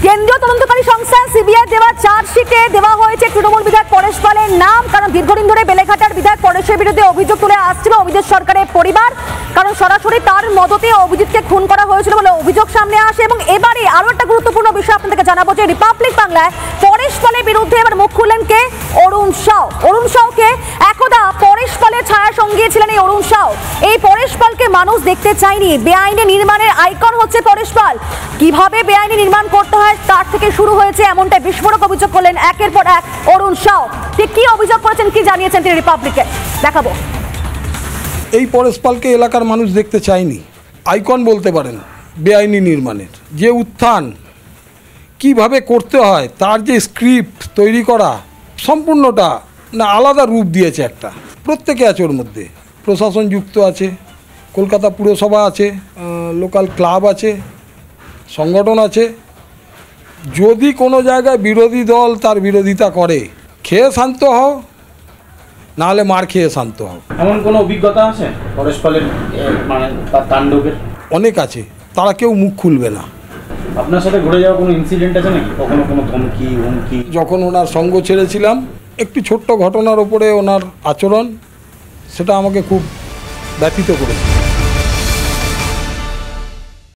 কেন্দ্রীয় তদন্তকারী সংস্থা সিবিআই দেওয়া চার্জশিটে দেওয়া হয়েছে তৃণমূল বিধায়ক পরেশ পালের নাম। কারণ দীর্ঘদিন ধরে বেলেঘাটার বিধায়ক পরেশের বিরুদ্ধে অভিযোগ তুলে আসছিল অভিজিৎ সরকারের পরিবার। কারণ সরাসরি তার মদতে অভিজিৎকে খুন করা হয়েছিল বলে অভিযোগ সামনে আসে। এবং এবারে আরো একটা গুরুত্বপূর্ণ বিষয় আপনাদেরকে জানাবো যে রিপাবলিক বাংলায় পরেশ পালের বিরুদ্ধে এবার মুখ খুললেন কে? অরুণ সাউ। অরুণ সাউকে একদা পরেশ পালের ছায়া সঙ্গী ছিলেন এই অরুণ সাউ। এই পরেশ পালকে মানুষ দেখতে চায়নি। বেআইনি নির্মাণের আইকন হচ্ছে পরেশ পাল। কিভাবে বেআইনি নির্মাণ করতে হয় তার থেকে শুরু হয়েছে এমনটা বিস্ফোরক অভিযোগ করলেন একের পর এক অরুণ সাউ। ঠিক কি অভিযোগ করেছেন, কি জানিয়েছেন তিনি রিপাবলিকে, দেখাবো। এই পরেশ পালকে এলাকার মানুষ দেখতে চায়নি। আইকন বলতে পারেন বেআইনি নির্মাণের। যে উত্থান কিভাবে করতে হয় তার যে স্ক্রিপ্ট তৈরি করা সম্পূর্ণটা না আলাদা রূপ দিয়েছে একটা। প্রত্যেকে আছে ওর মধ্যে, প্রশাসন যুক্ত আছে, কলকাতা পুরসভা আছে, লোকাল ক্লাব আছে, সংগঠন আছে। যদি কোনো জায়গায় বিরোধী দল তার বিরোধিতা করে খেয়ে শান্ত হও, নাহলে মার খেয়ে শান্ত হও। এমন কোনো অভিজ্ঞতা আছে পরেশ পালের মানে তার তাণ্ডবের? অনেক আছে, তারা কেউ মুখ খুলবে না। আপনার সাথে ঘটে যাওয়া কোনো ইনসিডেন্ট আছে নাকি? কখনো কোনো ধমকি হুমকি? যখন ওনার সঙ্গ ছেড়েছিলাম, একটি ছোট্ট ঘটনার ওপরে ওনার আচরণ সেটা আমাকে খুব ব্যথিত করেছে।